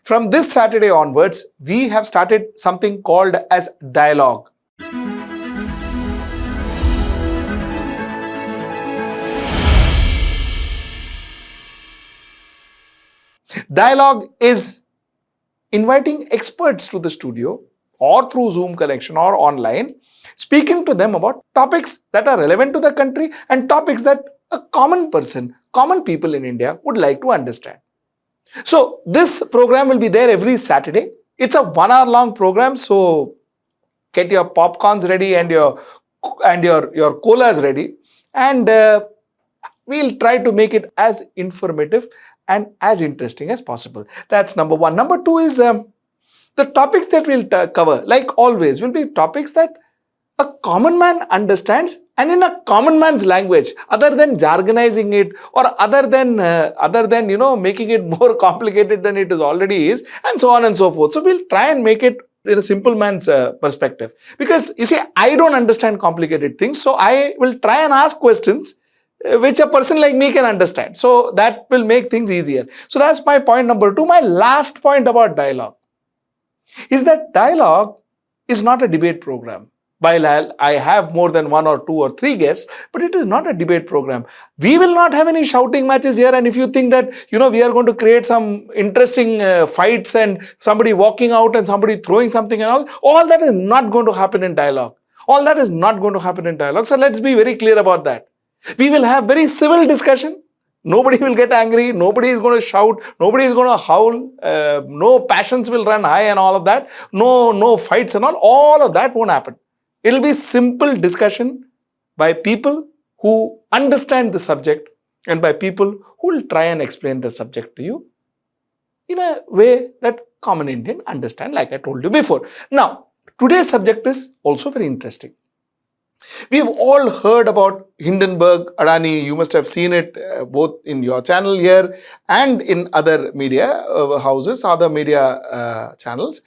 From this Saturday onwards, we have started something called as dialogue. Dialogue is inviting experts to the studio or through Zoom connection or online, speaking to them about topics that are relevant to the country and topics that a common person, common people in India would like to understand. So this program will be there every Saturday. It's a 1 hour long program, so get your popcorns ready and your colas ready, and we'll try to make it as informative and as interesting as possible. That's number one. Number two is the topics that we'll cover, like always, will be topics that a common man understands and in a common man's language, other than jargonizing it or other than making it more complicated than it already is, and so on and so forth. So we'll try and make it in a simple man's perspective, because you see, I don't understand complicated things, so I will try and ask questions which a person like me can understand. So that will make things easier. So that's my point number two. My last point about dialogue is that dialogue is not a debate program. While I have more than 1 or 2 or 3 guests, but it is not a debate program. We will not have any shouting matches here, and if you think that, we are going to create some interesting fights and somebody walking out and somebody throwing something and all that is not going to happen in dialogue. All that is not going to happen in dialogue. So let's be very clear about that. We will have very civil discussion. Nobody will get angry. Nobody is going to shout. Nobody is going to howl. No passions will run high and all of that. No fights and all. All of that won't happen. It will be simple discussion by people who understand the subject and by people who will try and explain the subject to you in a way that common Indian understand, like I told you before. Now, today's subject is also very interesting. We've all heard about Hindenburg, Adani. You must have seen it both in your channel here and in other media houses, other media channels,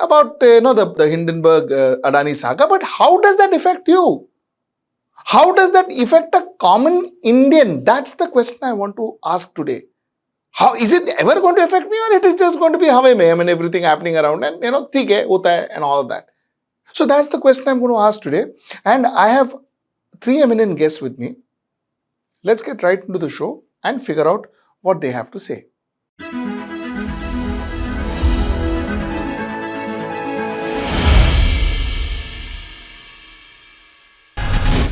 about the Hindenburg Adani saga. But how does that affect you? How does that affect a common Indian? That's the question I want to ask today. How is it ever going to affect me, or it is just going to be hawa mein? I mean, everything happening around and theek hai, hota hai, and all of that. So that's the question I'm going to ask today, and I have 3 eminent guests with me. Let's get right into the show and figure out what they have to say.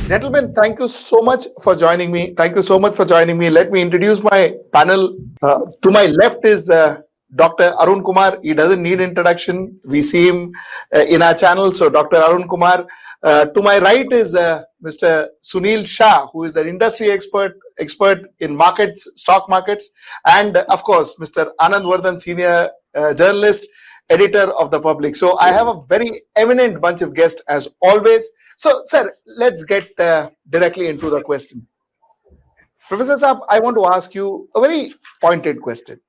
Gentlemen, thank you so much for joining me. Let me introduce my panel. To my left is Dr. Arun Kumar. He doesn't need introduction. We see him in our channel. So Dr. Arun Kumar. To my right is Mr. Sunil Shah, who is an industry expert in markets, stock markets. And of course, Mr. Anand Vardhan, senior journalist, editor of The Public. So I have a very eminent bunch of guests as always. So sir, let's get directly into the question. Professor Saab, I want to ask you a very pointed question.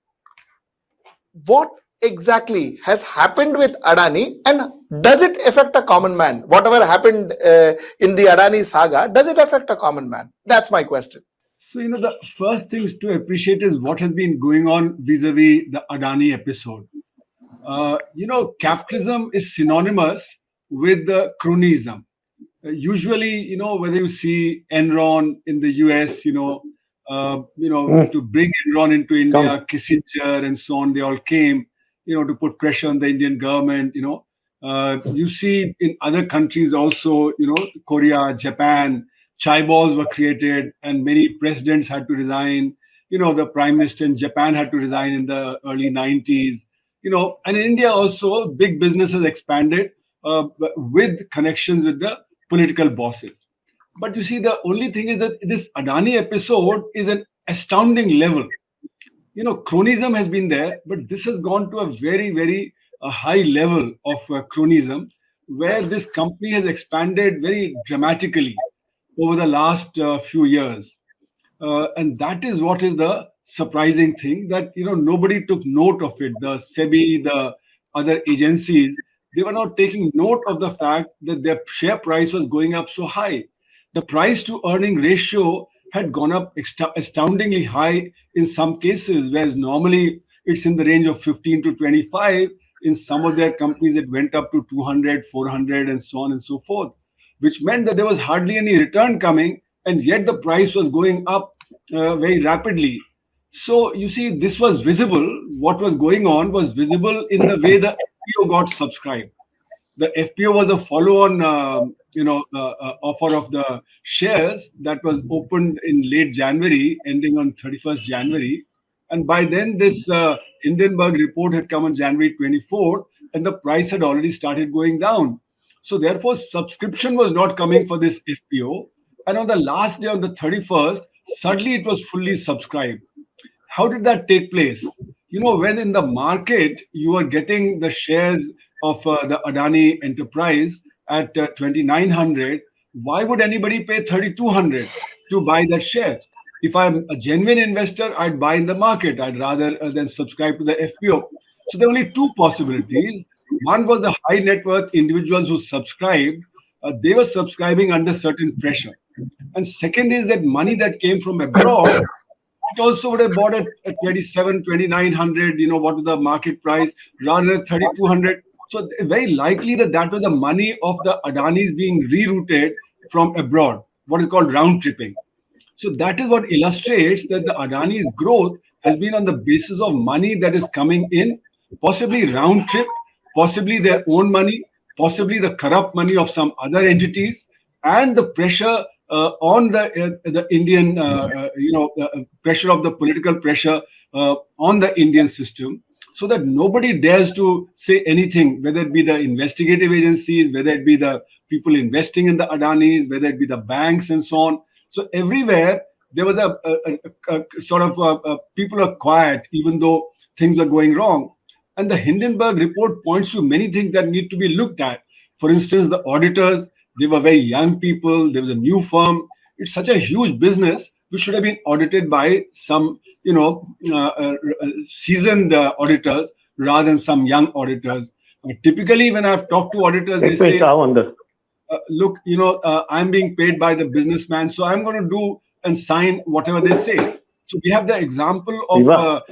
What exactly has happened with Adani, and does it affect a common man? Whatever happened in the Adani saga, does it affect a common man? That's my question. So, the first things to appreciate is what has been going on vis-a-vis the Adani episode. Capitalism is synonymous with the cronyism. Usually, whether you see Enron in the US, to bring Enron into India, Kissinger and so on, they all came, to put pressure on the Indian government, you see in other countries also, Korea, Japan, chai balls were created and many presidents had to resign. The prime minister in Japan had to resign in the early 90s, and in India also big businesses expanded with connections with the political bosses. But you see, the only thing is that this Adani episode is an astounding level. Cronyism has been there, but this has gone to a very, very high level of cronyism, where this company has expanded very dramatically over the last few years. And that is what is the surprising thing, that, nobody took note of it. The SEBI, the other agencies, they were not taking note of the fact that their share price was going up so high. The price to earning ratio had gone up astoundingly high in some cases, whereas normally it's in the range of 15 to 25. In some of their companies, it went up to 200, 400, and so on and so forth, which meant that there was hardly any return coming, and yet the price was going up very rapidly. So you see, this was visible. What was going on was visible in the way the FPO got subscribed. The FPO was a follow-on, offer of the shares that was opened in late January, ending on 31st January. And by then, this Hindenburg report had come on January 24th, and the price had already started going down. So therefore, subscription was not coming for this FPO. And on the last day, on the 31st, suddenly it was fully subscribed. How did that take place? When in the market you are getting the shares of the Adani enterprise at 2,900, why would anybody pay 3,200 to buy that share? If I'm a genuine investor, I'd buy in the market. I'd rather than subscribe to the FPO. So there are only two possibilities. One was the high net worth individuals who subscribed. They were subscribing under certain pressure. And second is that money that came from abroad, it also would have bought at 27, 2,900, what was the market price, rather than 3,200. So very likely that was the money of the Adanis being rerouted from abroad, what is called round tripping. So that is what illustrates that the Adani's growth has been on the basis of money that is coming in, possibly round trip, possibly their own money, possibly the corrupt money of some other entities, and the pressure on the Indian, pressure of the political pressure on the Indian system, so that nobody dares to say anything, whether it be the investigative agencies, whether it be the people investing in the Adanis, whether it be the banks and so on. So everywhere there was a sort of people are quiet, even though things are going wrong. And the Hindenburg report points to many things that need to be looked at. For instance, the auditors, they were very young people. There was a new firm. It's such a huge business which should have been audited by some, seasoned auditors rather than some young auditors. Typically, when I've talked to auditors, they say, look, I'm being paid by the businessman, so I'm going to do and sign whatever they say. So we have the example of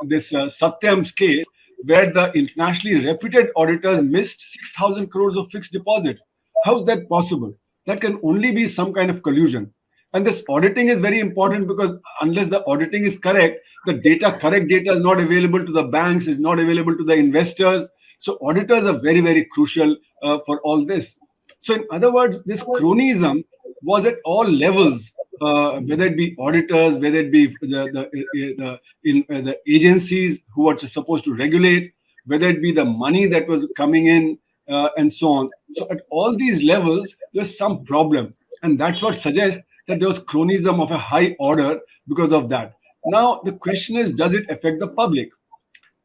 this Satyam's case, where the internationally reputed auditors missed 6,000 crores of fixed deposits. How is that possible? That can only be some kind of collusion. And this auditing is very important, because unless the auditing is correct, the correct data is not available to the banks, is not available to the investors. So auditors are very, very crucial for all this. So in other words, this cronyism was at all levels, whether it be auditors, whether it be the agencies who are supposed to regulate, whether it be the money that was coming in, and so on. So at all these levels, there's some problem. And that's what suggests that there was cronyism of a high order because of that. Now, the question is, does it affect the public?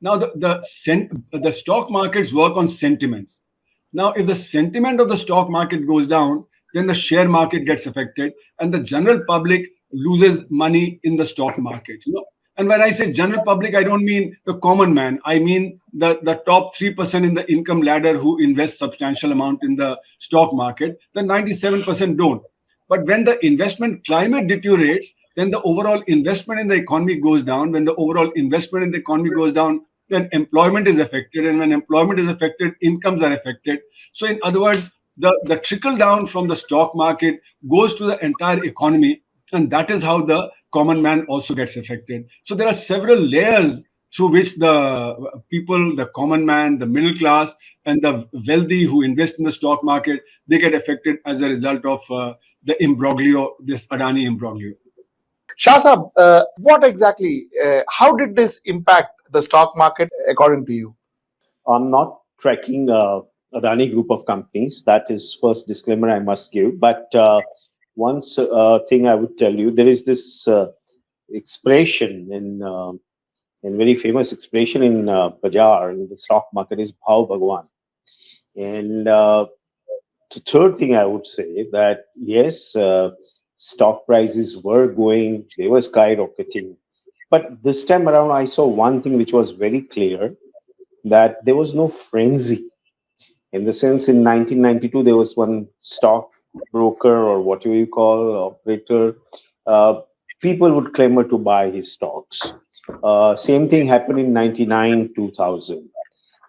Now, the stock markets work on sentiments. Now, if the sentiment of the stock market goes down, then the share market gets affected, and the general public loses money in the stock market. And when I say general public, I don't mean the common man. I mean the top 3% in the income ladder who invest substantial amount in the stock market. The 97% don't. But when the investment climate deteriorates, then the overall investment in the economy goes down. When the overall investment in the economy goes down, then employment is affected. And when employment is affected, incomes are affected. So in other words, the trickle down from the stock market goes to the entire economy. And that is how the common man also gets affected. So there are several layers through which the people, the common man, the middle class, and the wealthy who invest in the stock market, they get affected as a result of the imbroglio, this Adani imbroglio. Shah Sahab, what exactly, how did this impact the stock market according to you? I'm not tracking Adani group of companies. That is first disclaimer I must give. But one thing I would tell you, there is this expression in very famous expression in Bajar, in the stock market, is Bhav Bhagwan. And the third thing I would say that yes, stock prices were going, they were skyrocketing. But this time around, I saw one thing which was very clear, that there was no frenzy. In the sense, in 1992, there was one stock broker, or whatever you call operator. People would clamor to buy his stocks. Same thing happened in 99, 2000.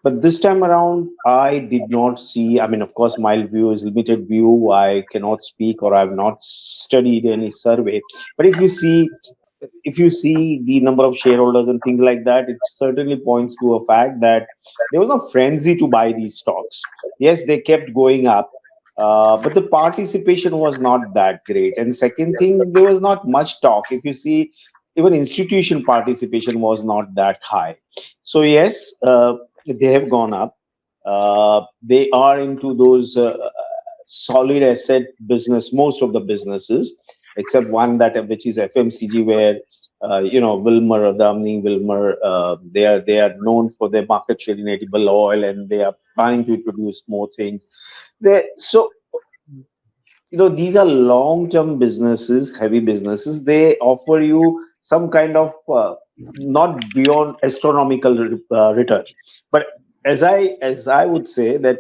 But this time around, I did not see. I mean, of course, my view is limited view. I cannot speak, or I've not studied any survey. But if you see the number of shareholders and things like that, it certainly points to a fact that there was no frenzy to buy these stocks. Yes, they kept going up, but the participation was not that great. And second thing, there was not much talk. If you see, even institution participation was not that high. So yes, they have gone up. They are into those solid asset business. Most of the businesses, except one that which is FMCG, where Wilmar, Adani, Wilmar, they are known for their market share in edible oil, and they are planning to introduce more things. So these are long-term businesses, heavy businesses. They offer you some kind of not beyond astronomical return, but as I would say that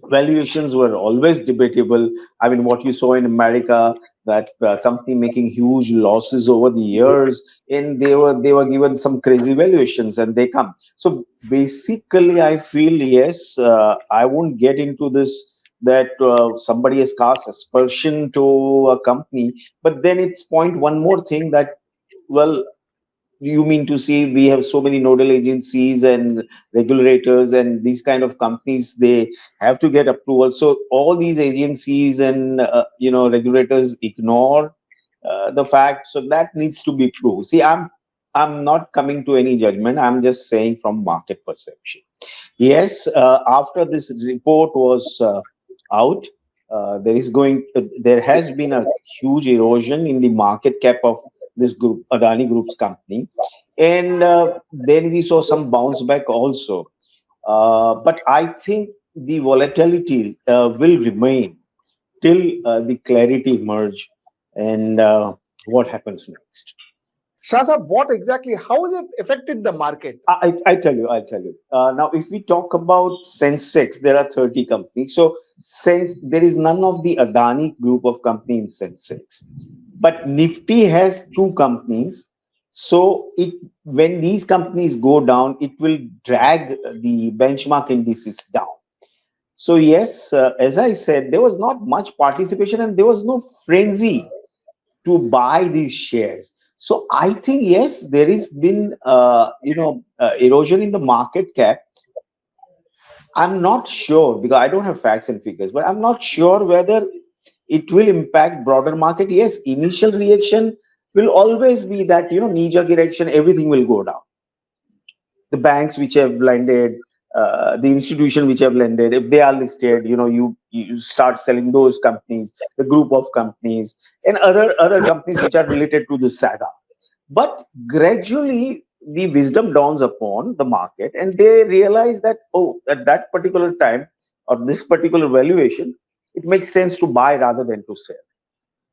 valuations were always debatable. I mean, what you saw in America, that company making huge losses over the years, and they were given some crazy valuations, and they come. So basically, I feel yes, I won't get into this that somebody has cast aspersion to a company, but then it's point one more thing that, well, you mean to say we have so many nodal agencies and regulators and these kind of companies, they have to get approval, so all these agencies and regulators ignore the fact, so that needs to be proved. See, I'm not coming to any judgment, I'm just saying from market perception. Yes, after this report was out, there has been a huge erosion in the market cap of this group, Adani Group's company, and then we saw some bounce back also. But I think the volatility will remain till the clarity emerge and what happens next. Shah Sahab, what exactly, how has it affected the market? I tell you. Now, if we talk about Sensex, there are 30 companies. So, since there is none of the Adani group of companies in Sensex, but Nifty has two companies. So, when these companies go down, it will drag the benchmark indices down. So, yes, as I said, there was not much participation and there was no frenzy to buy these shares. So I think yes, there has been erosion in the market cap. I'm not sure because I don't have facts and figures, but I'm not sure whether it will impact broader market. Yes, initial reaction will always be that knee-jerk reaction, everything will go down. The banks which have lended, the institution which have lended, if they are listed, you start selling those companies, the group of companies, and other companies which are related to the Saga. But gradually, the wisdom dawns upon the market, and they realize that at that particular time or this particular valuation, it makes sense to buy rather than to sell.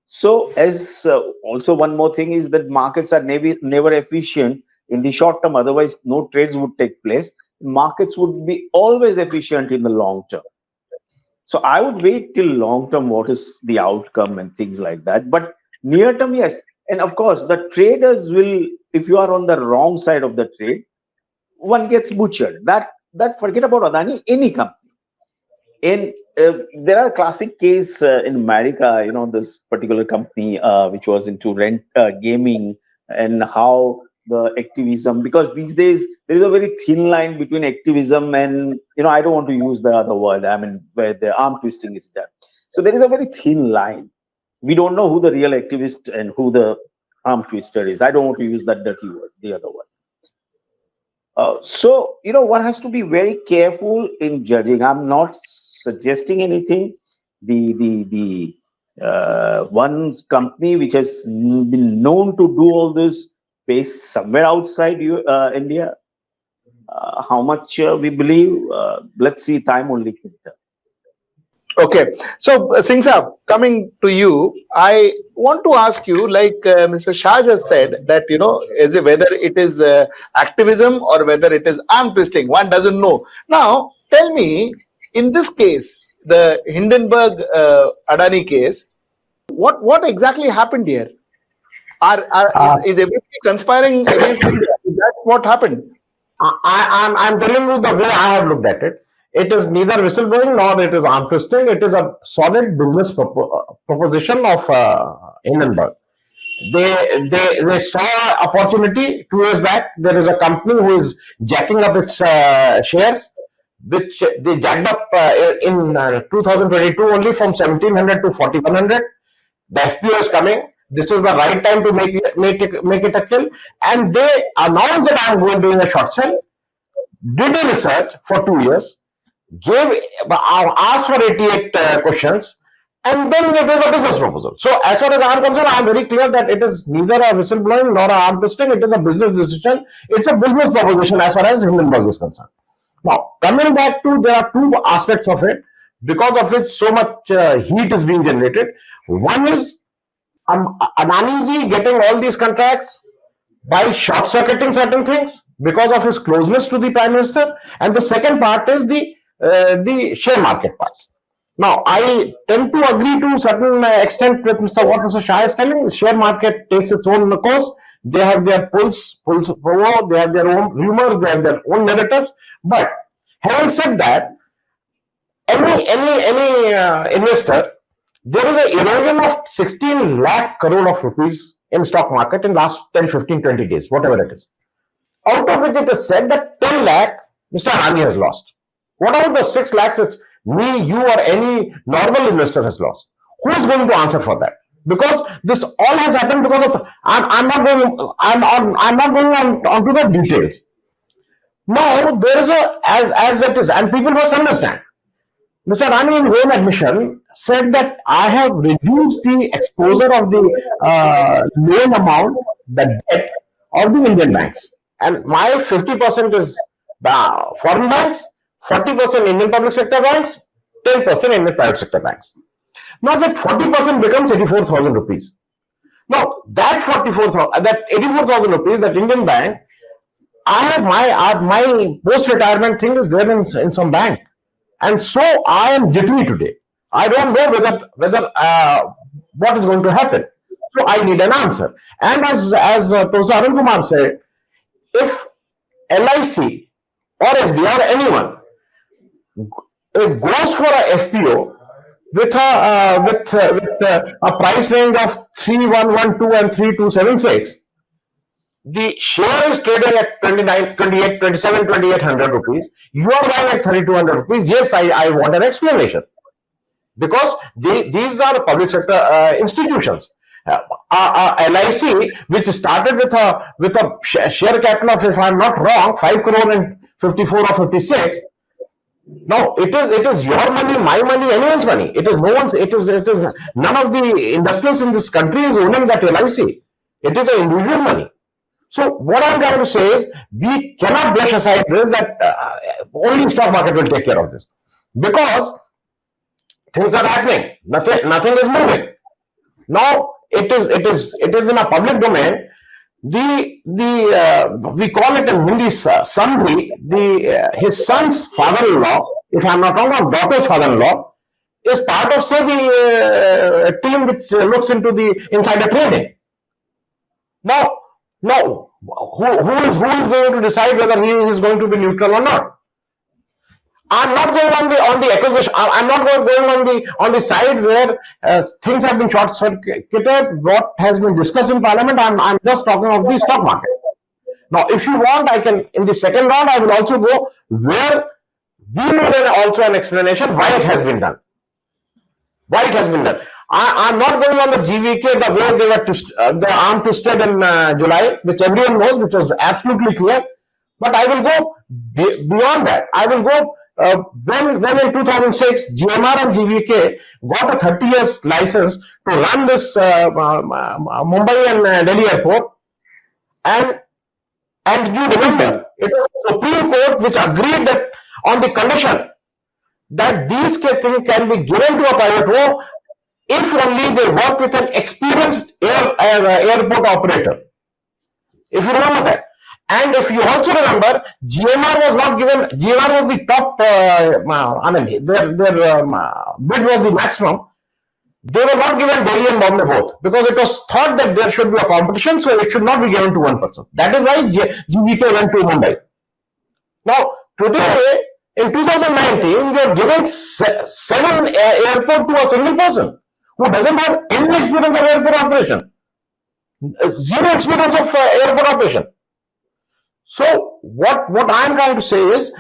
So, as also one more thing is that markets are never efficient in the short term. Otherwise, no trades would take place. Markets would be always efficient in the long term. So, I would wait till long term. What is the outcome and things like that. But near term, yes. And of course, the traders will. If you are on the wrong side of the trade, one gets butchered. That forget about Adani, any company. And there are classic case in America, this particular company which was into rent gaming, and how the activism, because these days there is a very thin line between activism and, I don't want to use the other word, I mean, where the arm twisting is done. So there is a very thin line. We don't know who the real activist and who the arm twister is. I don't want to use that dirty word, the other one. So, one has to be very careful in judging. I'm not suggesting anything. The one company which has been known to do all this based somewhere outside India. How much we believe? Let's see. Time only can tell. Okay, so Singh Saab, coming to you, I want to ask you, like Mr. Shah just said, that whether it is activism or whether it is arm twisting, one doesn't know. Now, tell me, in this case, the Hindenburg Adani case, what exactly happened here? Is everybody conspiring against India? What happened? I'm telling you the way I have looked at it. It is neither whistleblowing nor it is arm twisting. It is a solid business proposition of Hindenburg. They saw opportunity 2 years back. There is a company who is jacking up its shares, which they jacked up in 2022 only from 1700 to 4100. The FPO is coming. This is the right time to make it a kill. And they announced that I'm going doing a short sell. Did a research for 2 years, asked for 88 questions, and then it was a business proposal. So as far as I'm concerned, I'm very clear that it is neither a whistleblowing nor an arm twisting. It is a business decision. It's a business proposition as far as Hindenburg is concerned. Now, coming back to, there are two aspects of it because of which so much heat is being generated. One is Adani getting all these contracts by short-circuiting certain things because of his closeness to the Prime Minister. And the second part is the share market part. Now, I tend to agree to a certain extent with what Mr. Shah is telling. The share market takes its own course. They have their pulse, they have their own rumors, they have their own narratives. But having said that, any investor, there is an erosion of 16 lakh crore of rupees in stock market in last 10, 15, 20 days, whatever it is. Out of which it is said that 10 lakh Mr. Adani has lost. What about the 6 lakhs which me, you, or any normal investor has lost? Who is going to answer for that? Because this all has happened because of. I'm not going on to the details. Now there is as it is, and people must understand. Mr. Adani, in own admission, said that I have reduced the exposure of the loan amount, the debt of the Indian banks, and my 50% is the foreign banks, 40% Indian public sector banks, 10% Indian private sector banks. Now that 40% becomes 84,000 rupees. Now that 84,000 rupees, that Indian bank, I have my post-retirement thing is there in some bank. And so I am jittery today. I don't know whether what is going to happen. So I need an answer. And as Prof Arun Kumar said, if LIC or SBI or anyone goes for a FPO with a price range of 3112 and 3276, the share is trading at 2,800 rupees. You are buying at 3,200 rupees. Yes, I want an explanation. Because these are public sector institutions. LIC, which started with a share capital of, if I'm not wrong, 5 crore in 54 or 56. Now it is your money, my money, anyone's money. It is no one's. It is none of the industrials in this country is owning that LIC. It is an individual money. So what I'm trying to say is, we cannot brush aside this, that only stock market will take care of this, because things are happening. Nothing is moving. Now it is in a public domain. We call it in Hindi Sandhi. His son's father-in-law, if I'm not wrong, or daughter's father-in-law, is part of, say, the team which looks into the insider trading. Now, who is going to decide whether he is going to be neutral or not? I'm not going on the acquisition. I'm not going on the side where things have been short-circuited. What has been discussed in Parliament. I'm just talking of the stock market. Now, if you want, I can, in the second round, I will also go where we need also an explanation why it has been done. Why it has been done. I'm not going on the GVK, the way they were the arm twisted in July, which everyone knows, which was absolutely clear. But I will go beyond that. I will go when in 2006, GMR and GVK got a 30 years license to run this Mumbai and Delhi airport. And you remember, it was the Supreme Court which agreed that on the condition that these things can be given to a private row if only they work with an experienced airport operator. If you remember that. And if you also remember, GMR was not given, GMR was the top, their bid was the maximum. They were not given Delhi and Bombay both because it was thought that there should be a competition, so it should not be given to one person. That is why GVK went to Mumbai. Now, today, in 2019, you are giving 7 airports to a single person who doesn't have any experience of airport operation, zero experience of airport operation. So, what I am trying to say is,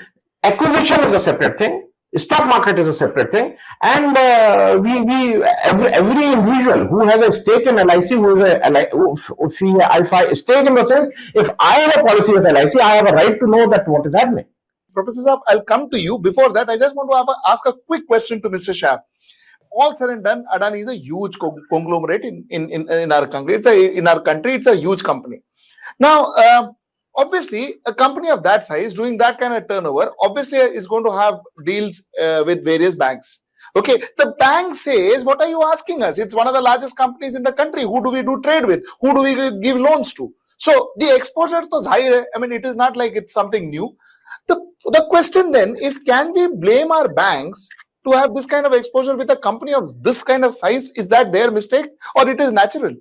acquisition is a separate thing. Stock market is a separate thing, and every individual who has a stake in LIC, if I stake in the sense, if I have a policy with LIC, I have a right to know that what is happening. Professor Saab, I'll come to you. Before that, I just want to ask a quick question to Mr. Shah. All said and done, Adani is a huge conglomerate in our country. It's a huge company. Now, obviously, a company of that size doing that kind of turnover obviously is going to have deals with various banks. Okay, the bank says, what are you asking us? It's one of the largest companies in the country. Who do we do trade with? Who do we give loans to? So the exposure to high, I mean, it is not like it's something new. The question then is, can we blame our banks to have this kind of exposure with a company of this kind of size? Is that their mistake or it is natural?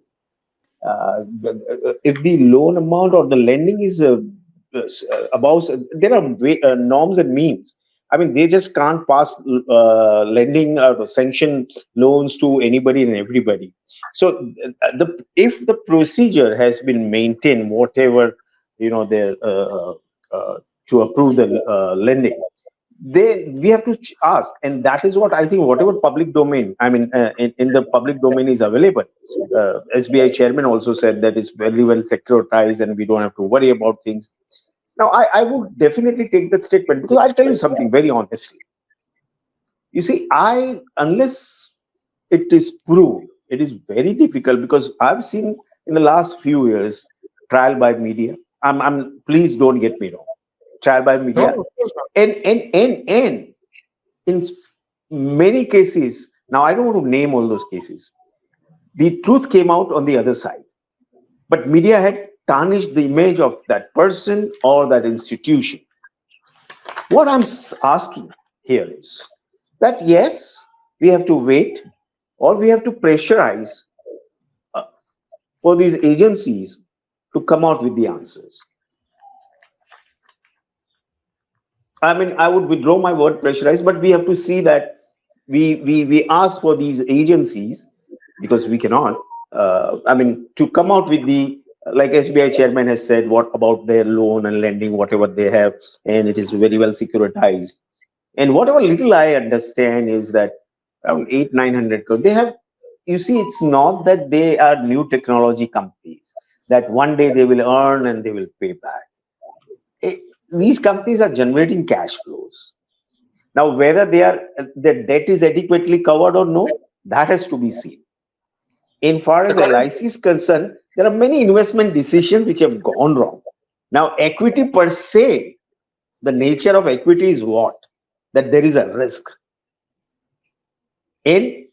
If the loan amount or the lending is above, there are norms and means. I mean, they just can't pass lending or sanction loans to anybody and everybody. So, if the procedure has been maintained, whatever there to approve the lending, we have to ask, and that is what I think. Whatever public domain, I mean, in the public domain is available. SBI chairman also said that it's very well securitized, and we don't have to worry about things. Now, I would definitely take that statement, because I'll tell you something very honestly. You see, unless it is proved, it is very difficult, because I've seen in the last few years trial by media. Please don't get me wrong. Trial by media, and in many cases, now I don't want to name all those cases, the truth came out on the other side, but media had tarnished the image of that person or that institution. What I'm asking here is that, yes, we have to wait, or we have to pressurize for these agencies to come out with the answers. I mean, I would withdraw my word pressurize, but we have to see that we ask for these agencies, because we cannot, to come out with the, like SBI chairman has said, what about their loan and lending, whatever they have, and it is very well securitized. And whatever little I understand is that around 800-900 crore, they have, you see, it's not that they are new technology companies, that one day they will earn and they will pay back. These companies are generating cash flows. Now, whether their debt is adequately covered or no, that has to be seen. In far as LIC is concerned, there are many investment decisions which have gone wrong. Now, equity per se, the nature of equity is what? That there is a risk. And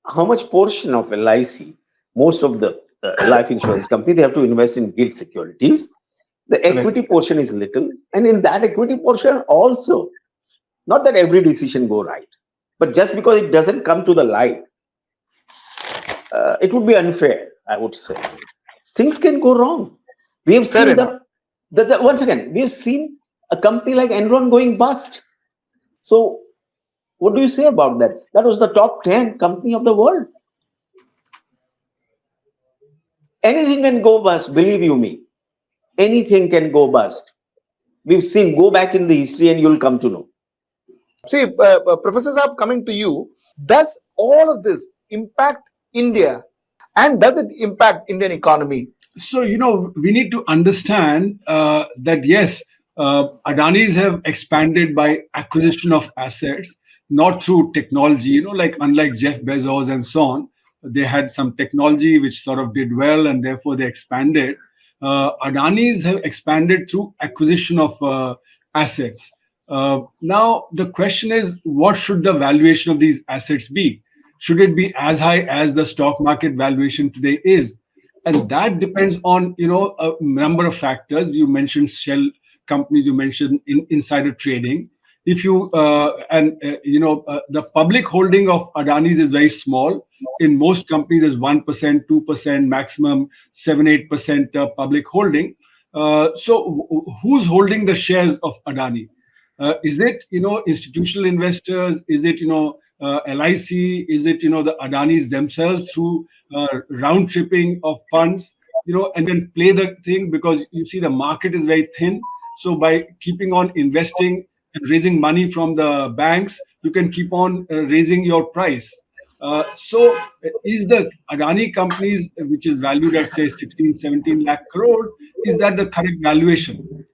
how much portion of LIC, most of the life insurance company, they have to invest in gilt securities. The equity portion is little, and in that equity portion also, not that every decision go right, but just because it doesn't come to the light, it would be unfair, I would say. Things can go wrong. We have seen once again, we have seen a company like Enron going bust. So, what do you say about that? That was the top 10 company of the world. Anything can go bust, believe you me. Anything can go bust. We've seen, go back in the history and you'll come to know. See, Professor Saab, coming to you, does all of this impact India, and does it impact Indian economy? So, we need to understand that, yes, Adanis have expanded by acquisition of assets, not through technology, like unlike Jeff Bezos and so on. They had some technology which sort of did well, and therefore they expanded. Adanis have expanded through acquisition of assets. Now, the question is, what should the valuation of these assets be? Should it be as high as the stock market valuation today is? And that depends on, a number of factors. You mentioned shell companies, you mentioned insider trading. If you the public holding of Adani's is very small. In most companies, is 1%, 2%, maximum 7-8% public holding. So who's holding the shares of Adani? Is it institutional investors? Is it LIC? Is it the Adanis themselves through round tripping of funds? And then play the thing, because you see the market is very thin. So by keeping on investing and raising money from the banks, you can keep on raising your price. So is the Adani companies, which is valued at say 16-17 lakh crore, is that the correct valuation?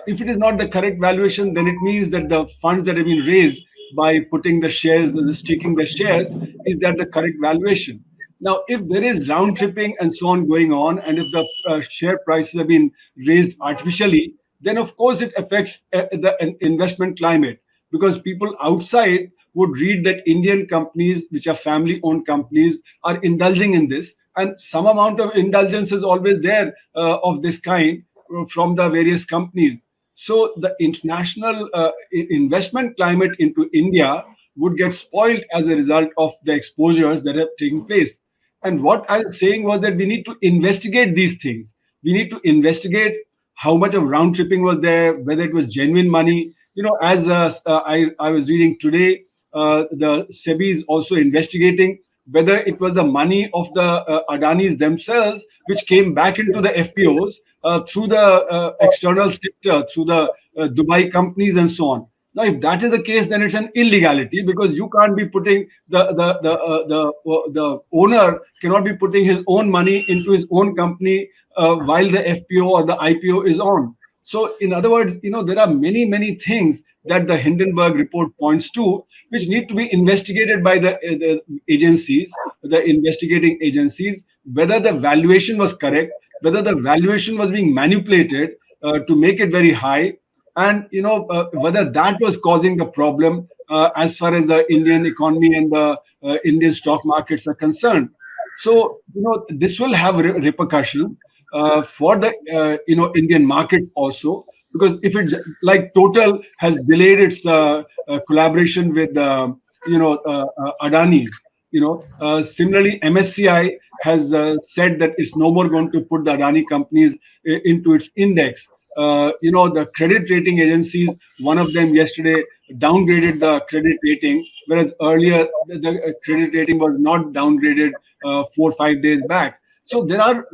If it is not the correct valuation, then it means that the funds that have been raised by putting the shares, staking the shares, is that the correct valuation? Now, if there is round tripping and so on going on, and if the share prices have been raised artificially, then of course it affects the investment climate, because people outside would read that Indian companies, which are family-owned companies, are indulging in this, and some amount of indulgence is always there of this kind from the various companies. So the international investment climate into India would get spoiled as a result of the exposures that have taken place. And what I was saying was that we need to investigate these things. We need to investigate how much of round tripping was there, whether it was genuine money. As I was reading today, the SEBI is also investigating whether it was the money of the Adanis themselves which came back into the FPOs through the external sector, through the Dubai companies and so on. Now, if that is the case, then it's an illegality, because you can't be putting the owner cannot be putting his own money into his own company while the FPO or the IPO is on. So, in other words, there are many things that the Hindenburg report points to, which need to be investigated by the agencies, the investigating agencies, whether the valuation was correct, whether the valuation was being manipulated to make it very high, and whether that was causing the problem as far as the Indian economy and the Indian stock markets are concerned. So this will have repercussions for the Indian market also, because if it, like Total has delayed its collaboration with Adani's, similarly MSCI has said that it's no more going to put the Adani companies into its index. The credit rating agencies, one of them yesterday downgraded the credit rating, whereas earlier the credit rating was not downgraded 4 or 5 days back. So there are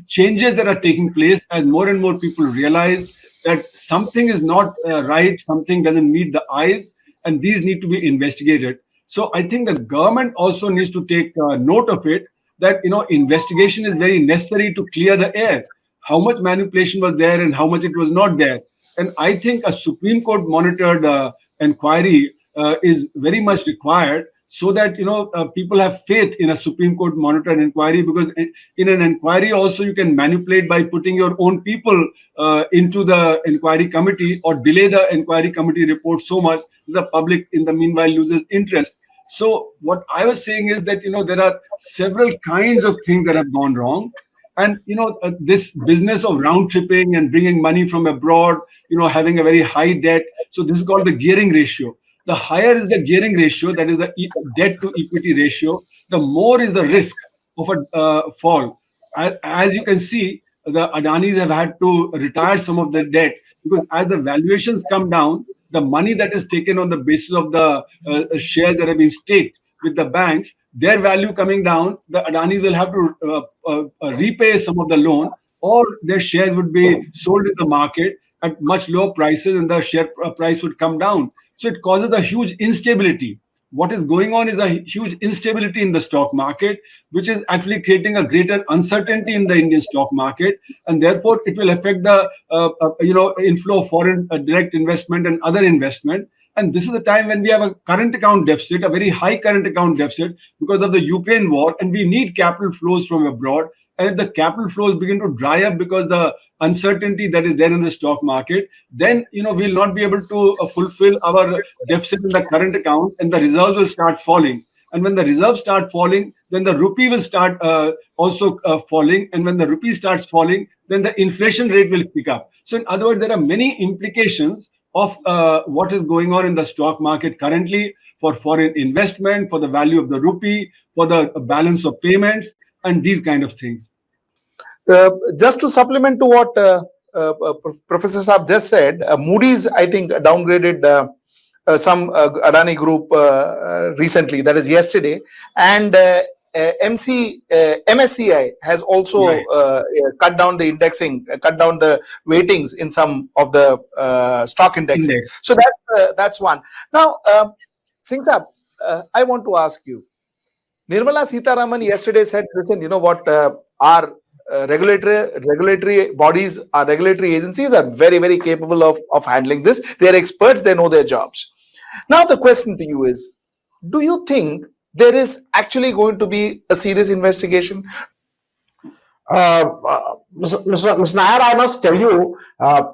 changes that are taking place as more and more people realize that something is not right, something doesn't meet the eyes, and these need to be investigated. So I think the government also needs to take note of it, that investigation is very necessary to clear the air. How much manipulation was there and how much it was not there. And I think a Supreme Court monitored inquiry is very much required, so that people have faith in a Supreme Court monitored inquiry, because in an inquiry also you can manipulate by putting your own people into the inquiry committee, or delay the inquiry committee report so much that the public in the meanwhile loses interest. So what I was saying is that there are several kinds of things that have gone wrong. And this business of round tripping and bringing money from abroad, having a very high debt. So this is called the gearing ratio. The higher is the gearing ratio, that is the debt to equity ratio, the more is the risk of a fall. As you can see, the Adanis have had to retire some of their debt, because as the valuations come down, the money that is taken on the basis of the shares that have been staked with the banks, their value coming down, the Adani will have to repay some of the loan, or their shares would be sold in the market at much lower prices, and the share price would come down. So it causes a huge instability. What is going on is a huge instability in the stock market, which is actually creating a greater uncertainty in the Indian stock market, and therefore it will affect the inflow of foreign direct investment and other investment. And this is the time when we have a current account deficit, a very high current account deficit, because of the Ukraine war, and we need capital flows from abroad. And if the capital flows begin to dry up because the uncertainty that is there in the stock market, then we'll not be able to fulfill our deficit in the current account, and the reserves will start falling. And when the reserves start falling, then the rupee will start also falling. And when the rupee starts falling, then the inflation rate will pick up. So in other words, there are many implications of what is going on in the stock market currently, for foreign investment, for the value of the rupee, for the balance of payments, and these kind of things. Just to supplement to what Professor Saab just said, Moody's, I think, downgraded some Adani Group recently, that is yesterday, and MSCI has also cut down the indexing, cut down the weightings in some of the stock indexing. So that's one. Now, Singh Saab, I want to ask you, Nirmala Sitharaman yesterday said, listen, you know what, our regulatory bodies, our regulatory agencies are very, very capable of handling this. They're experts, they know their jobs. Now the question to you is, do you think there is actually going to be a serious investigation? Mr. Nair, I must tell you,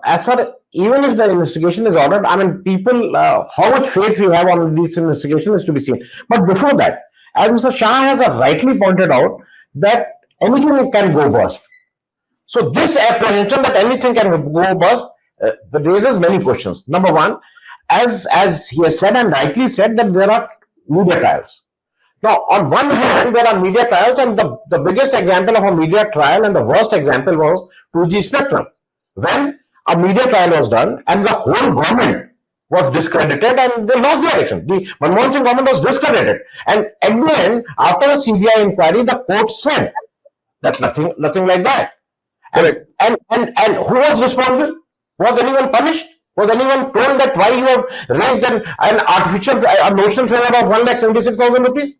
as far even if the investigation is ordered, I mean, people, how much faith we have on this investigation is to be seen. But before that, as Mr. Shah has rightly pointed out, that anything can go bust. So this apprehension that anything can go bust raises many questions. Number one, as he has said and rightly said, that there are media trials. Now, on one hand, there are media trials, and the biggest example of a media trial and the worst example was 2G Spectrum, when a media trial was done and the whole government was discredited and they lost the election. The Manmohan Singh government was discredited. And at the end, after a CBI inquiry, the court said that nothing like that. And who was responsible? Was anyone punished? Was anyone told that why you have raised an artificial, a notional figure of 1,76,000 rupees?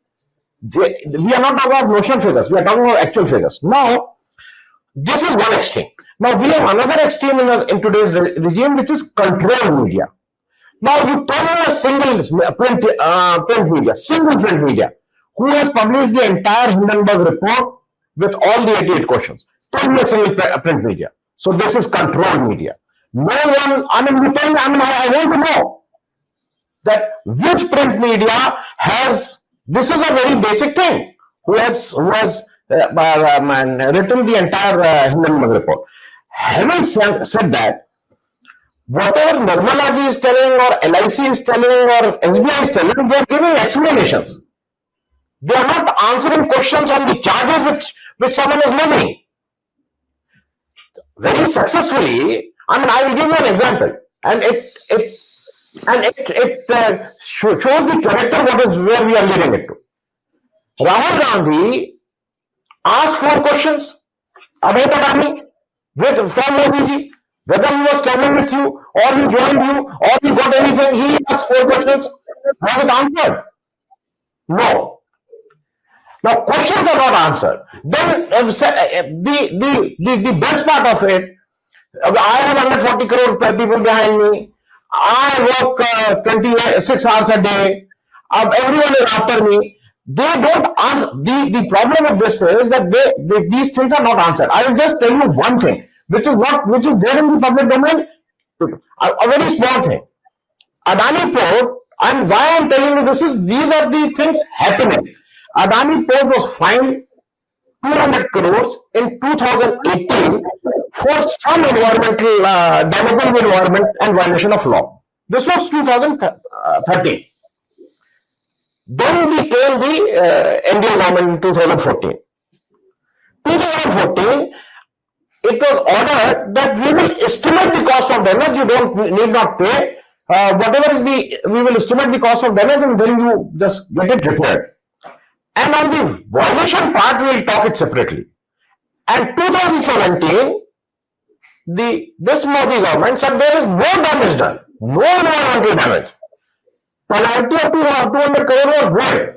We are not talking about notional figures. We are talking about actual figures. Now, this is one extreme. Now, we have another extreme in today's regime, which is controlled media. Now, you tell me a single print media, who has published the entire Hindenburg report with all the 88 questions. Tell me a single print media. So, this is controlled media. No one, I want to know that which print media has, this is a very basic thing, who has written the entire Hindenburg report. Having said that, whatever Nirmala ji is telling, or LIC is telling, or SBI is telling, they are giving explanations. They are not answering questions on the charges which someone is levying. Very successfully, I will give you an example, and it shows the character where we are leading it to. Rahul Gandhi asked 4 questions about Adani from Modi ji, whether he was traveling with you, or he joined you, or he got anything. He asked 4 questions. Was it answered? No. Now, questions are not answered. Then the best part of it, I have 140 crore people behind me. I work 26 hours a day. Everyone is after me. They don't answer. The problem with this is that these things are not answered. I will just tell you one thing, which is there in the public domain, a very small thing. Adani Port, and why I am telling you this is, these are the things happening. Adani Port was fined 200 crores in 2018 for some environmental damaging the environment and violation of law. This was 2013. Then we came the Indian government in 2014. 2014, it was ordered that we will estimate the cost of damage. You need not pay. Whatever is we will estimate the cost of damage, and then you just get it repaired. And on the violation part, we will talk it separately. And 2017, this Modi government said there is no damage done, no environmental damage. Penalty of 200 crore was waived.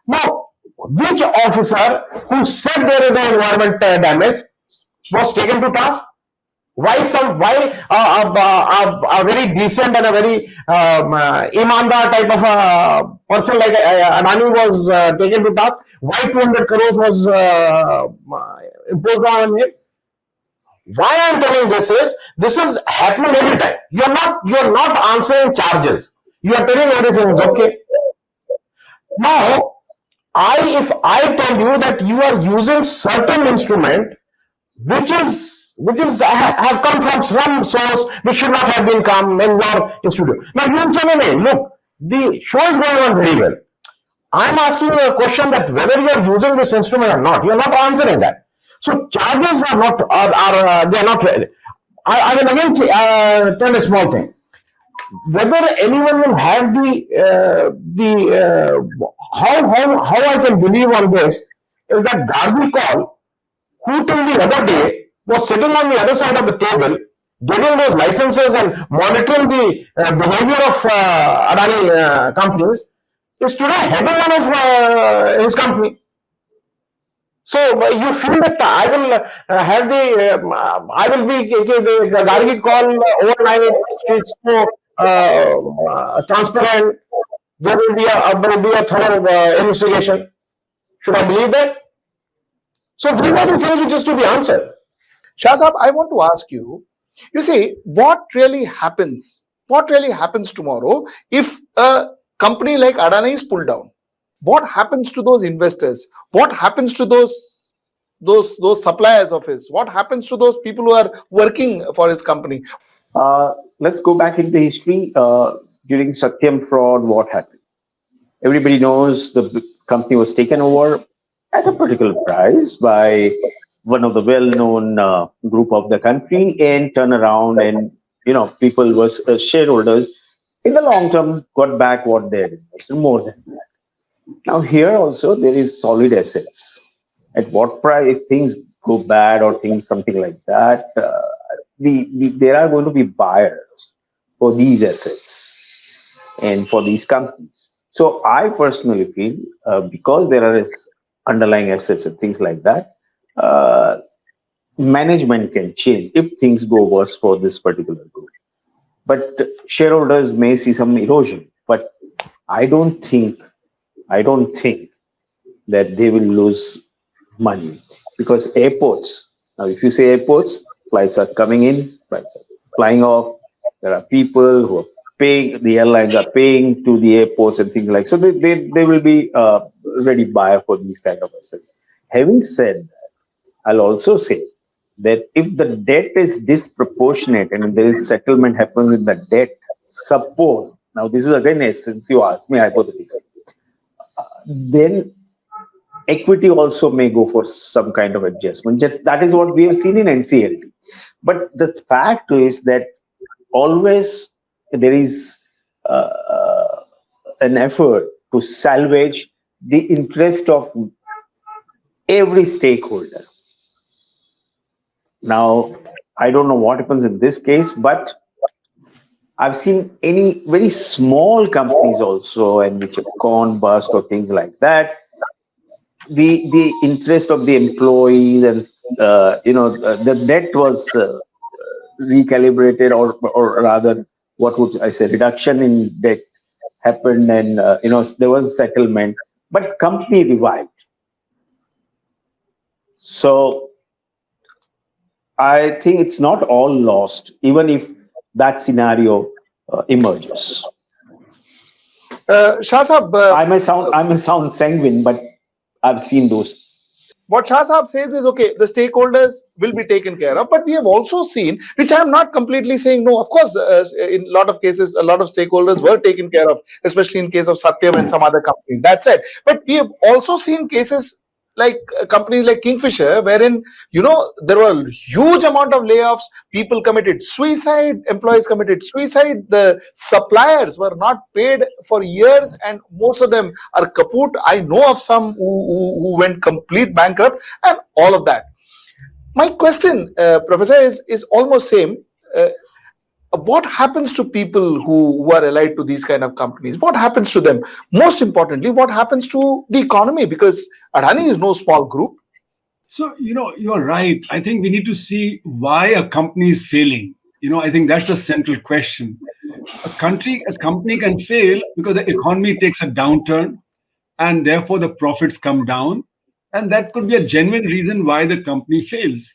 Now, which officer who said there is an environmental damage was taken to task? Why a very decent and a very imandar type of a person like Adani was taken to task? Why 200 crores was imposed on him? Why I am telling this is happening every time. You are not answering charges. You are telling everything is okay. Now, if I tell you that you are using certain instrument which is which is have come from some source which should not have been come in your studio. Now you will say, no, look, the show is going on very well. I'm asking you a question that whether you are using this instrument or not, you are not answering that. So charges are not they are not. I will again tell a small thing. Whether anyone will have how I can believe on this is that Gandhi call, who till the other day was sitting on the other side of the table, getting those licenses and monitoring the behavior of Adani companies, is today heading one of his company. So you feel that I will I will be the Gandhi call overnight. It's so transparent. There will be a thorough investigation. Should I believe that? So these are the things which is to be answered. Shah Sahab, I want to ask you, you see, what really happens tomorrow if a company like Adani is pulled down? What happens to those investors? What happens to those suppliers of his? What happens to those people who are working for his company? Let's go back into history. During Satyam fraud, what happened? Everybody knows the company was taken over at a particular price by one of the well-known group of the country, and turn around and people was shareholders in the long term got back what they had invested, more than that. Now here also there is solid assets. At what price, if things go bad or things something like that, there are going to be buyers for these assets and for these companies. So I personally feel because there are underlying assets and things like that, management can change if things go worse for this particular group. But shareholders may see some erosion. But I don't think that they will lose money, because airports, now if you say airports, flights are coming in, flights are flying off, there are people who are paying, the airlines are paying to the airports and things like, so they will be ready buyer for these kind of assets. Having said that, I'll also say that if the debt is disproportionate and if there is settlement happens in the debt, suppose, now this is again since you asked me hypothetically, then equity also may go for some kind of adjustment. Just that is what we have seen in NCLT. But the fact is that always there is an effort to salvage the interest of every stakeholder. Now, I don't know what happens in this case, but I've seen any very small companies also, and which have gone bust or things like that. The interest of the employees and the debt was recalibrated, or rather, what would I say, reduction in debt happened, and there was settlement, but company revived. So I think it's not all lost, even if that scenario emerges. Shah Sahab, I may sound sanguine, but I've seen those. What Shah Sahab says is, okay, the stakeholders will be taken care of, but we have also seen, which I am not completely saying no, of course, in a lot of cases, a lot of stakeholders were taken care of, especially in case of Satyam and some other companies. That's it. But we have also seen cases like companies like Kingfisher, wherein, there were a huge amount of layoffs, people committed suicide, employees committed suicide, the suppliers were not paid for years, and most of them are kaput. I know of some who went complete bankrupt, and all of that. My question, Professor, is almost same. What happens to people who are allied to these kind of companies? What happens to them? Most importantly, what happens to the economy? Because Adani is no small group. So, you're right. I think we need to see why a company is failing. I think that's the central question. A company can fail because the economy takes a downturn and therefore the profits come down. And that could be a genuine reason why the company fails.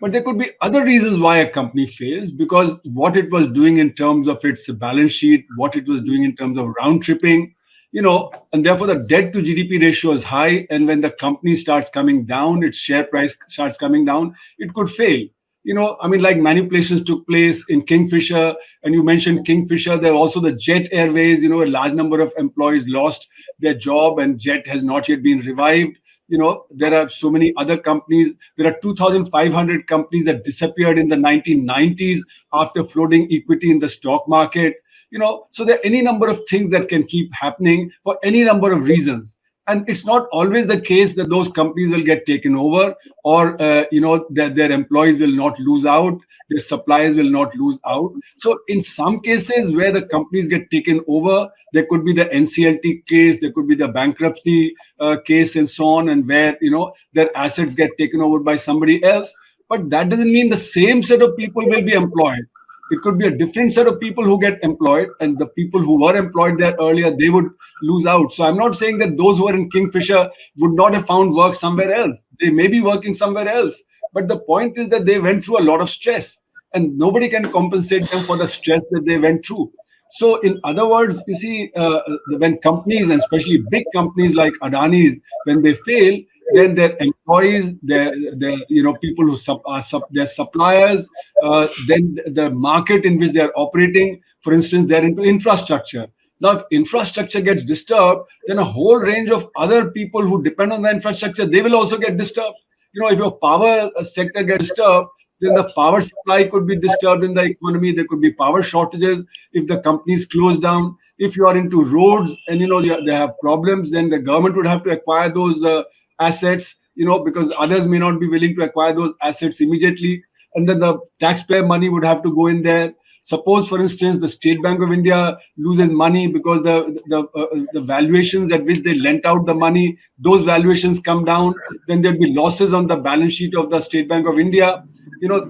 But there could be other reasons why a company fails, because what it was doing in terms of its balance sheet, what it was doing in terms of round tripping, and therefore the debt to GDP ratio is high. And when the company starts coming down, its share price starts coming down, it could fail. like manipulations took place in Kingfisher, and you mentioned Kingfisher. There are also the Jet Airways. A large number of employees lost their job, and Jet has not yet been revived. There are so many other companies. There are 2,500 companies that disappeared in the 1990s after floating equity in the stock market. So there are any number of things that can keep happening for any number of reasons. And it's not always the case that those companies will get taken over, or their employees will not lose out, their suppliers will not lose out. So in some cases where the companies get taken over, there could be the NCLT case, there could be the bankruptcy case, and so on, and where their assets get taken over by somebody else. But that doesn't mean the same set of people will be employed. It could be a different set of people who get employed, and the people who were employed there earlier, they would lose out. So I'm not saying that those who are in Kingfisher would not have found work somewhere else. They may be working somewhere else. But the point is that they went through a lot of stress, and nobody can compensate them for the stress that they went through. So in other words, you see, when companies, and especially big companies like Adani's, when they fail, then their employees, their people who their suppliers, then the market in which they are operating, for instance, they're into infrastructure. Now, if infrastructure gets disturbed, then a whole range of other people who depend on the infrastructure, they will also get disturbed. If your power sector gets disturbed, then the power supply could be disturbed in the economy. There could be power shortages if the companies close down. If you are into roads and they have problems, then the government would have to acquire those assets, because others may not be willing to acquire those assets immediately, and then the taxpayer money would have to go in there. Suppose, for instance, the State Bank of India loses money because the valuations at which they lent out the money, those valuations come down, then there'll be losses on the balance sheet of the State Bank of India,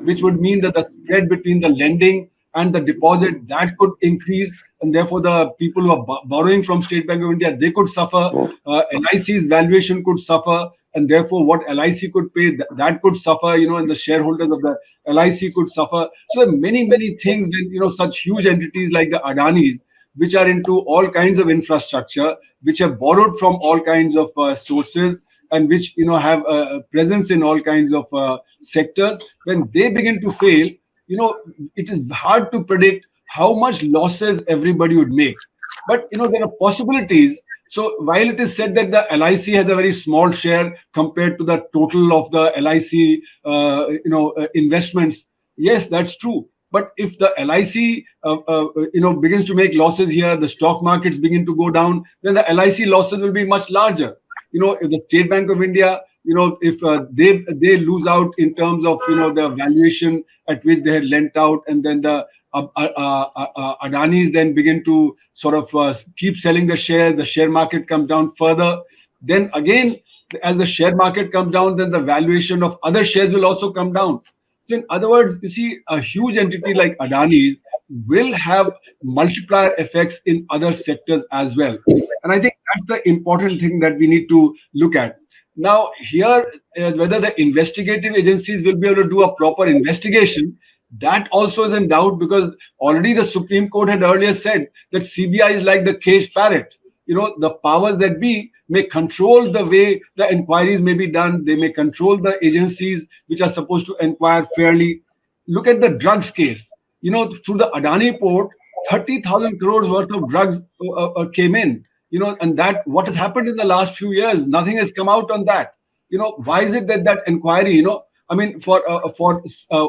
which would mean that the spread between the lending and the deposit, that could increase, and therefore the people who are borrowing from State Bank of India, they could suffer. LIC's valuation could suffer, and therefore what LIC could pay, that could suffer, and the shareholders of the LIC could suffer. So there are many things when such huge entities like the Adani's, which are into all kinds of infrastructure, which have borrowed from all kinds of sources, and which have a presence in all kinds of sectors, when they begin to fail, it is hard to predict how much losses everybody would make. But there are possibilities. So while it is said that the LIC has a very small share compared to the total of the LIC investments, yes, that's true. But if the LIC begins to make losses here, the stock markets begin to go down, then the LIC losses will be much larger. If the State Bank of India, if they lose out in terms of the valuation at which they had lent out, and then the Adani's then begin to sort of keep selling the shares, the share market comes down further. Then again, as the share market comes down, then the valuation of other shares will also come down. So in other words, you see, a huge entity like Adani's will have multiplier effects in other sectors as well. And I think that's the important thing that we need to look at. Now, here, whether the investigative agencies will be able to do a proper investigation, that also is in doubt, because already the Supreme Court had earlier said that CBI is like the caged parrot. The powers that be may control the way the inquiries may be done. They may control the agencies which are supposed to inquire fairly. Look at the drugs case. Through the Adani port, 30,000 crores worth of drugs came in. And that what has happened in the last few years, nothing has come out on that. Why is it that inquiry, for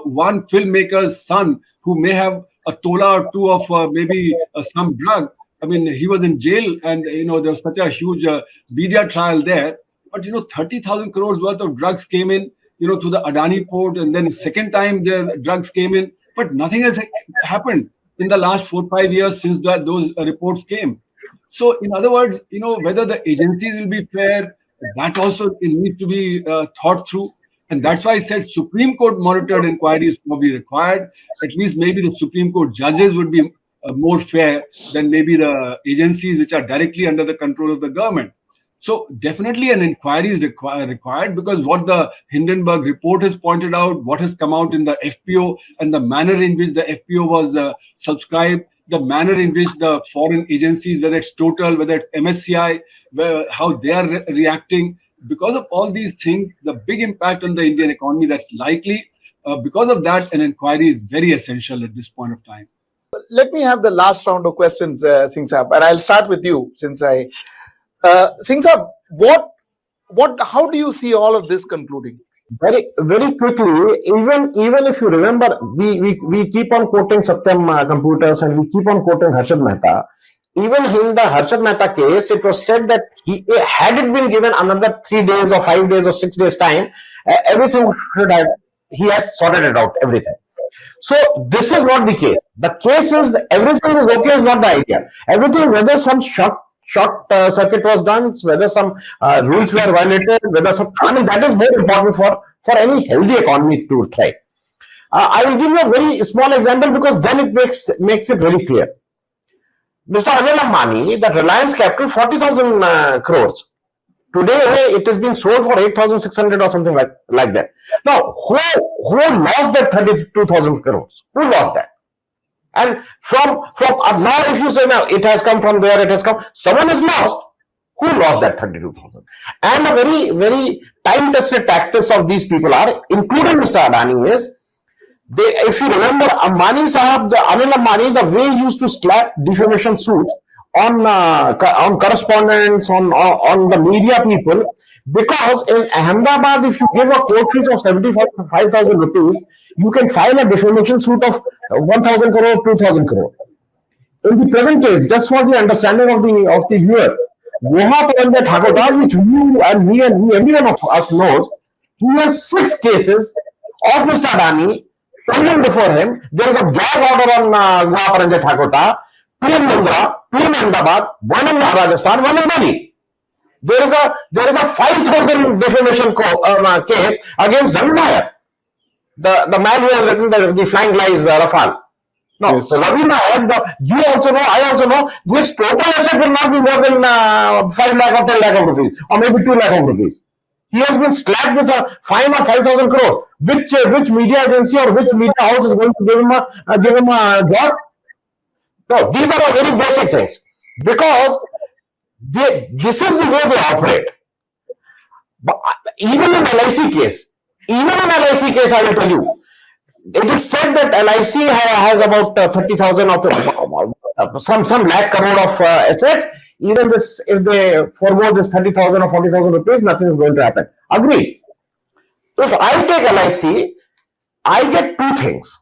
one filmmaker's son who may have a tola or two of maybe some drug, he was in jail, and there was such a huge media trial there. But 30,000 crores worth of drugs came in, to the Adani port, and then second time the drugs came in, but nothing has happened in the last 4-5 years since those reports came. So, in other words, whether the agencies will be fair, that also needs to be thought through. And that's why I said Supreme Court monitored inquiry is probably required. At least maybe the Supreme Court judges would be more fair than maybe the agencies which are directly under the control of the government. So definitely an inquiry is required, because what the Hindenburg report has pointed out, what has come out in the FPO, and the manner in which the FPO was subscribed, the manner in which the foreign agencies, whether it's Total, whether it's MSCI, how they are reacting. Because of all these things, the big impact on the Indian economy that's likely, because of that, an inquiry is very essential at this point of time. Let me have the last round of questions, Singh Saab, and I'll start with you since Singh Saab, how do you see all of this concluding? Very, very quickly, even if you remember, we keep on quoting Satyam Computers and we keep on quoting Harshad Mehta. Even in the Harshad Mehta case, it was said that had it been given another 3 days or 5 days or 6 days time, everything he had sorted it out, everything. So this is not the case. The case is that everything is okay is not the idea. Everything, whether some short circuit was done, whether some rules were violated, whether some, I mean, that is more important for any healthy economy to thrive. I will give you a very small example because then it makes it very clear. Mr. Anil Ambani, that Reliance Capital, 40,000 crores. Today, it is being sold for 8,600 or something like that. Now, who lost that 32,000 crores? Who lost that? And from now, if you say now it has come from there, it has come, someone has lost. Who lost that 32,000? And a very, very time-tested tactics of these people are, including Mr. Adani, is if you remember, Ambani Sahab, Anil Ambani, the way he used to slap defamation suits on correspondents, on the media people, because in Ahmedabad, if you give a court fees of 75,000 rupees, you can file a defamation suit of 1,000 crore, 2,000 crore. In the present case, just for the understanding of the viewer, Thakurdas, which you and me and every one of us knows, he has 6 cases of Mr. Adani pending before him. There is a gag order on Guha Thakurdas, 2 in Mundra, 2 in Ahmedabad, 1 in Rajasthan, 1 in Delhi. There is a 5,000 defamation case against Nair, the man who has written the Flying Lies Rafale. No, yes. So Ravi Nair, you also know, I also know, this total asset will not be more than 5 lakh or 10 lakh of rupees, or maybe 2 lakh of rupees. He has been slapped with a fine of 5,000 crores. Which media agency or which media house is going to give him a job? No, these are all very basic things, because this is the way they operate. But even in LIC case, I will tell you, it is said that LIC has about 30,000 or some lakh crore of assets. Even this, if they forego this 30,000 or 40,000 rupees, nothing is going to happen. Agree. If I take LIC, I get 2 things.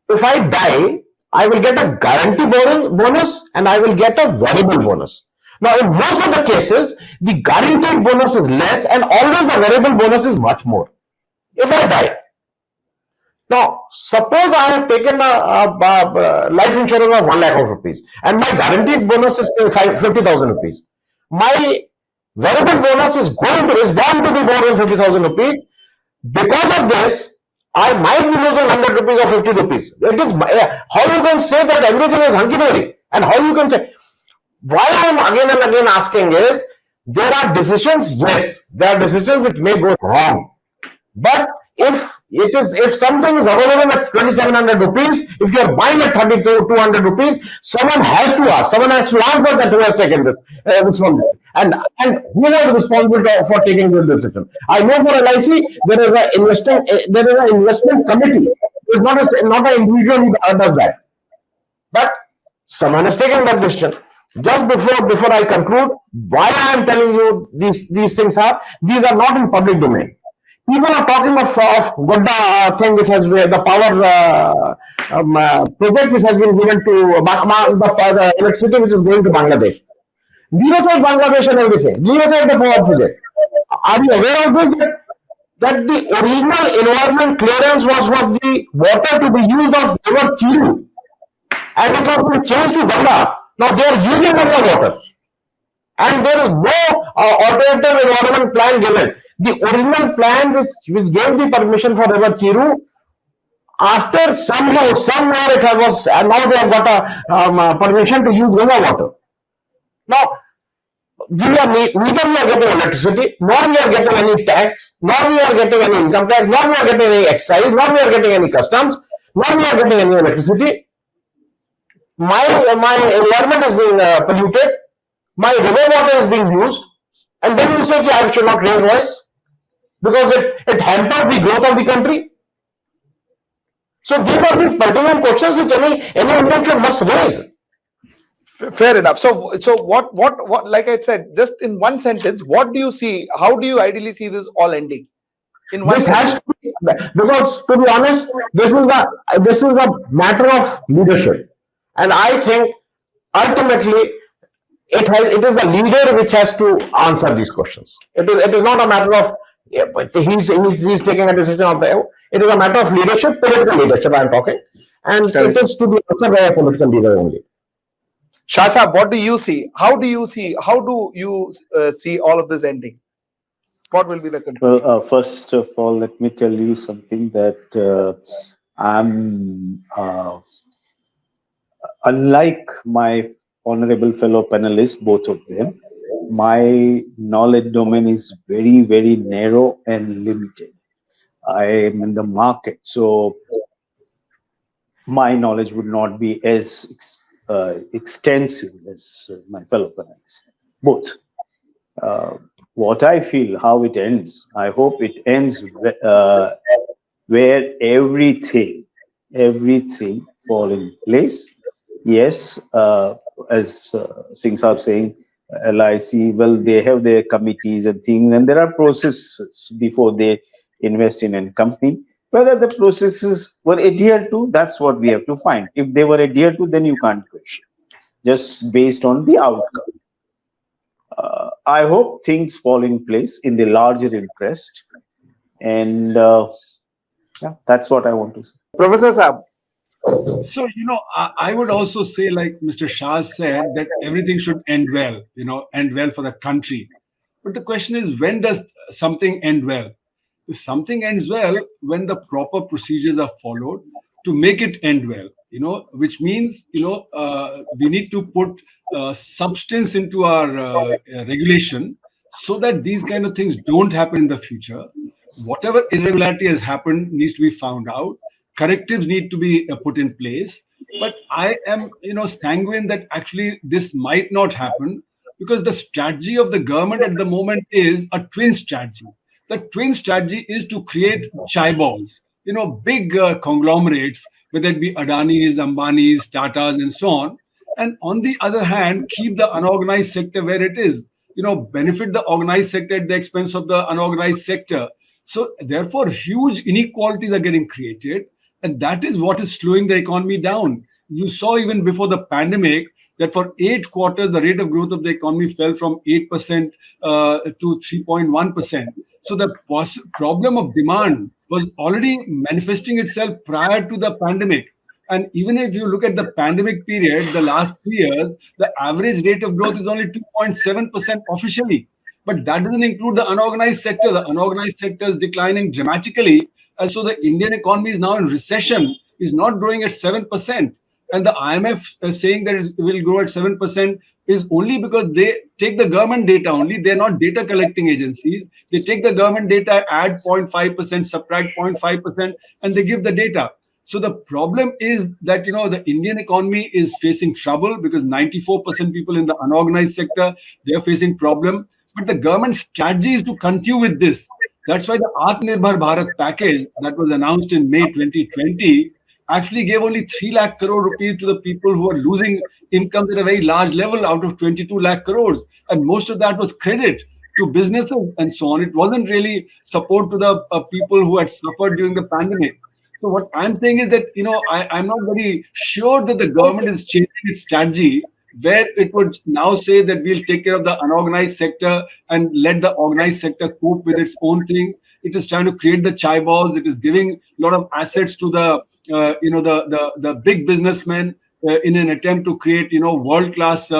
If I die, I will get a guarantee bonus and I will get a variable bonus. Now, in most of the cases, the guaranteed bonus is less and always the variable bonus is much more. If I die. Now, suppose I have taken a life insurance of 1 lakh of rupees and my guaranteed bonus is 50,000 rupees. My variable bonus is bound to be more than 50,000 rupees. Because of this, I might be losing 100 rupees or 50 rupees. It is how you can say that everything is hunky-dory, and how you can say. Why I am again and again asking is, there are decisions, yes, there are decisions which may go wrong. But if something is available at 2,700 rupees, if you are buying at 200 rupees, someone has to answer that who has taken this responsibility. And who was responsible for taking this decision? I know for LIC, there is an investment committee. It's not an individual who does that. But someone has taken that decision. Just before I conclude, why I am telling you these things are, these are not in public domain. People are talking of Godda thing, which has the power project which has been given to the electricity which is going to Bangladesh. Leave aside Bangladesh and everything. Leave aside the power project. Are you aware of this? That the original environment clearance was for the water to be used of river Chiru, and it has been changed to Ganga. Now they are using Ganga water, and there is no alternative environment plan given. The original plan which gave the permission for river Chiru, after somewhere it was, now they have got a permission to use Ganga water. Now, neither we are getting electricity, nor we are getting any tax, nor we are getting any income tax, nor we are getting any excise, nor we are getting any customs, nor we are getting any electricity. My environment is being polluted, my river water is being used, and then you say I should not raise voice because it hampers the growth of the country. So these are the pertinent questions which any Indian should must raise. Fair enough. So what? Like I said, just in one sentence, what do you see? How do you ideally see this all ending? In one This sentence. has to be, because to be honest, this is a matter of leadership, and I think ultimately it is the leader which has to answer these questions. It is not a matter of but he's taking a decision of the. It is a matter of leadership, political leadership. I am talking, and Correct. it is to be answered by a political leader only. Shah Sahab, what do you see? How do you see all of this ending? What will be the conclusion? Well, first of all, let me tell you something that I'm unlike my honorable fellow panelists, both of them. My knowledge domain is very, very narrow and limited. I am in the market, so my knowledge would not be as extensive as my fellow panelists, both. What I feel, how it ends, I hope it ends where everything fall in place. Yes, as Singh Saab saying, LIC, well, they have their committees and things, and there are processes before they invest in a company. Whether the processes were adhered to, that's what we have to find. If they were adhered to, then you can't question, just based on the outcome. I hope things fall in place in the larger interest, and yeah, that's what I want to say. Professor Saab. So, I would also say, like Mr. Shah said, that everything should end well, end well for the country. But the question is, when does something end well? Something ends well when the proper procedures are followed to make it end well, which means, we need to put substance into our regulation so that these kind of things don't happen in the future. Whatever irregularity has happened needs to be found out. Correctives need to be put in place. But I am, sanguine that actually this might not happen, because the strategy of the government at the moment is a twin strategy. The twin strategy is to create chai balls, big conglomerates, whether it be Adani's, Ambani's, Tata's, and so on. And on the other hand, keep the unorganized sector where it is, benefit the organized sector at the expense of the unorganized sector. So therefore, huge inequalities are getting created. And that is what is slowing the economy down. You saw even before the pandemic that for 8 quarters, the rate of growth of the economy fell from 8% to 3.1%. So the problem of demand was already manifesting itself prior to the pandemic. And even if you look at the pandemic period, the last 3 years, the average rate of growth is only 2.7% officially. But that doesn't include the unorganized sector. The unorganized sector is declining dramatically. And so the Indian economy is now in recession, is not growing at 7%. And the IMF is saying that it will grow at 7% is only because they take the government data only. They're not data collecting agencies. They take the government data, add 0.5%, subtract 0.5%, and they give the data. So the problem is that, the Indian economy is facing trouble because 94% people in the unorganized sector, they're facing problem. But the government strategy is to continue with this. That's why the Atmanirbhar Bharat package that was announced in May 2020 actually gave only 3 lakh crore rupees to the people who are losing incomes at a very large level out of 22 lakh crores. And most of that was credit to businesses and so on. It wasn't really support to the people who had suffered during the pandemic. So what I'm saying is that, I'm not very sure that the government is changing its strategy, where it would now say that we'll take care of the unorganized sector and let the organized sector cope with its own things. It is trying to create the chai balls. It is giving a lot of assets to the, the big businessmen in an attempt to create, world-class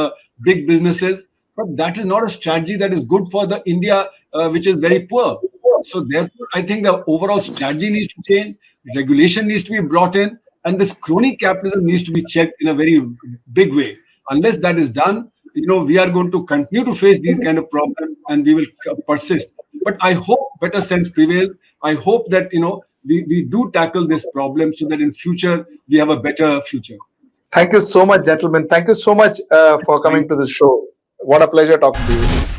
big businesses. But that is not a strategy that is good for the India, which is very poor. So therefore, I think the overall strategy needs to change. Regulation needs to be brought in, and this crony capitalism needs to be checked in a very big way. Unless that is done, we are going to continue to face these kind of problems, and we will persist. But I hope better sense prevails. I hope that we do tackle this problem so that in future we have a better future. Thank you so much, gentlemen. Thank you so much for coming to this show. What a pleasure talking to you.